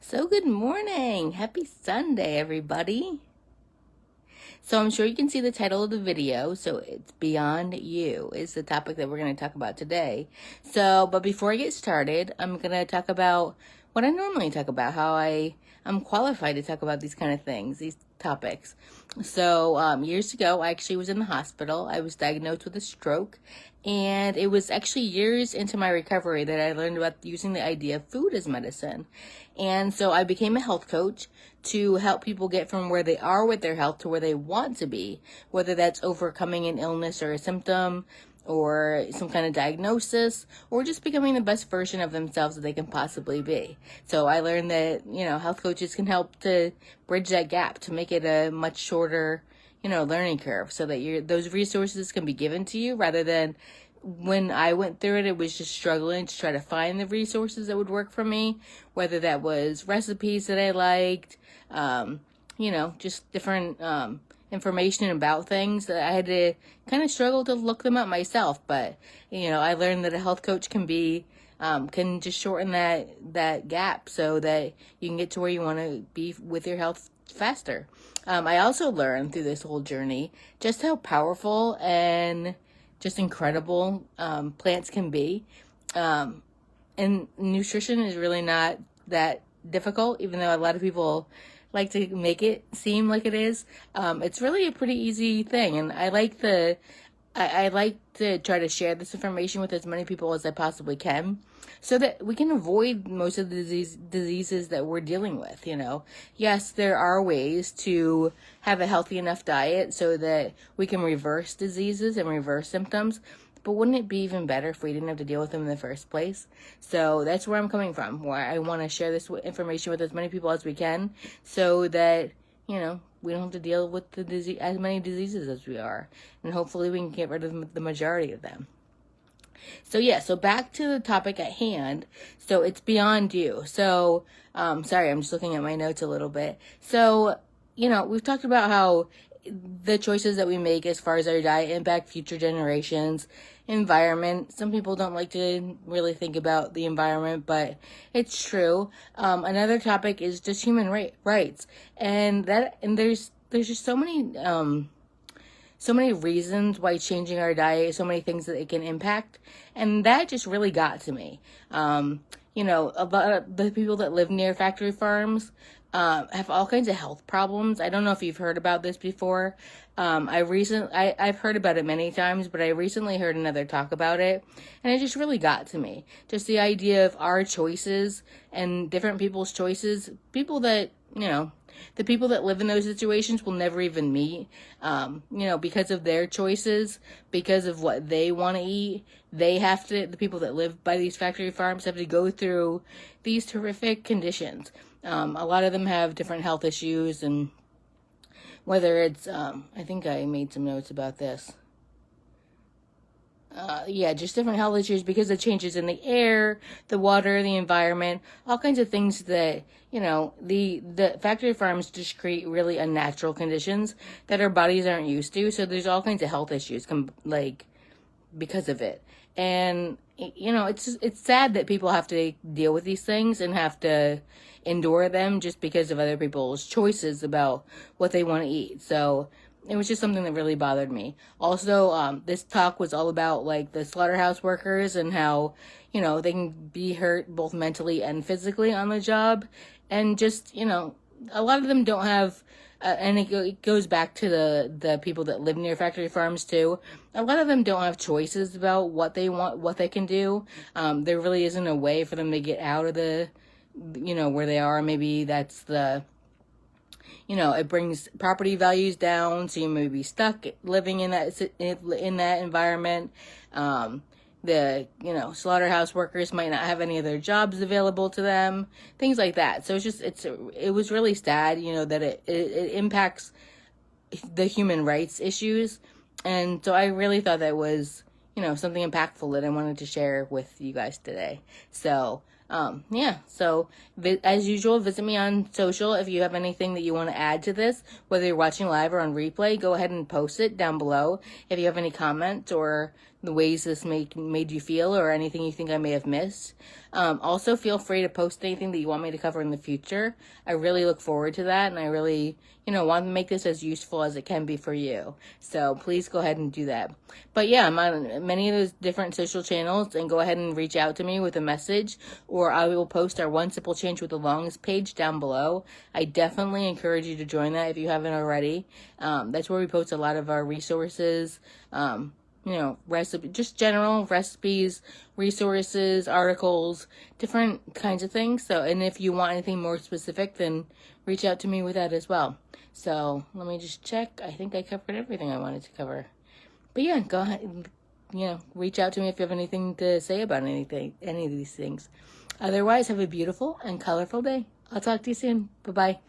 So good morning. Happy Sunday, everybody. So I'm sure you can see the title of the video. So it's Beyond You is the topic that we're going to talk about today. But before I get started, I'm going to talk about what I normally talk about, how I'm qualified to talk about these kind of things, these topics. Years ago, I actually was in the hospital. I was diagnosed with a stroke, and it was actually years into my recovery that I learned about using the idea of food as medicine. And so I became a health coach to help people get from where they are with their health to where they want to be, whether that's overcoming an illness or a symptom or some kind of diagnosis, or just becoming the best version of themselves that they can possibly be. So I learned that, health coaches can help to bridge that gap to make it a much shorter, learning curve, so that those resources can be given to you rather than when I went through it, it was just struggling to try to find the resources that would work for me, whether that was recipes that I liked, just different information about things that I had to kind of struggle to look them up myself. But, I learned that a health coach can just shorten that gap so that you can get to where you want to be with your health faster. I also learned through this whole journey just how powerful and just incredible plants can be. And nutrition is really not that difficult, even though a lot of people like to make it seem like it is. It's really a pretty easy thing, and I like to try to share this information with as many people as I possibly can so that we can avoid most of the diseases that we're dealing with. Yes, there are ways to have a healthy enough diet so that we can reverse diseases and reverse symptoms, but wouldn't it be even better if we didn't have to deal with them in the first place? So that's where I'm coming from, where I want to share this information with as many people as we can so that, we don't have to deal with as many diseases as we are. And hopefully we can get rid of the majority of them. So back to the topic at hand. So it's beyond you. Sorry, I'm just looking at my notes a little bit. We've talked about how the choices that we make as far as our diet impact future generations, environment. Some people don't like to really think about the environment, but it's true. Another topic is just human rights, and there's just so many reasons why changing our diet, so many things that it can impact, and that just really got to me. A lot of the people that live near factory farms have all kinds of health problems. I don't know if you've heard about this before. I've heard about it many times, but I recently heard another talk about it, and it just really got to me. Just the idea of our choices and different people's choices, people that, the people that live in those situations will never even meet, because of their choices, because of what they want to eat. The people that live by these factory farms have to go through these horrific conditions. A lot of them have different health issues, and whether it's, I think I made some notes about this. Just different health issues because of changes in the air, the water, the environment, all kinds of things that, the factory farms just create really unnatural conditions that our bodies aren't used to. So there's all kinds of health issues, because of it. And, it's sad that people have to deal with these things and have to endure them just because of other people's choices about what they want to eat. So it was just something that really bothered me. Also, this talk was all about the slaughterhouse workers and how, they can be hurt both mentally and physically on the job. And just, a lot of them don't have, and it goes back to the people that live near factory farms too. A lot of them don't have choices about what they want, what they can do. There really isn't a way for them to get out of where they are. Maybe that's it brings property values down, so you may be stuck living in that environment. Slaughterhouse workers might not have any other jobs available to them, things like that. So it was really sad, that it impacts the human rights issues. And so I really thought that was, something impactful that I wanted to share with you guys today. As usual, visit me on social. If you have anything that you want to add to this, whether you're watching live or on replay, go ahead and post it down below. If you have any comments or the ways this made you feel, or anything you think I may have missed. Also, feel free to post anything that you want me to cover in the future. I really look forward to that, and I really, want to make this as useful as it can be for you. So please go ahead and do that. But yeah, I'm on many of those different social channels, and go ahead and reach out to me with a message, or I will post our One Simple Change with the Longest page down below. I definitely encourage you to join that if you haven't already. That's where we post a lot of our resources, recipe, just general recipes, resources, articles, different kinds of things. So, and if you want anything more specific, then reach out to me with that as well. So let me just check. I think I covered everything I wanted to cover. But yeah, go ahead, reach out to me if you have anything to say about any of these things. Otherwise, have a beautiful and colorful day. I'll talk to you soon. Bye-bye.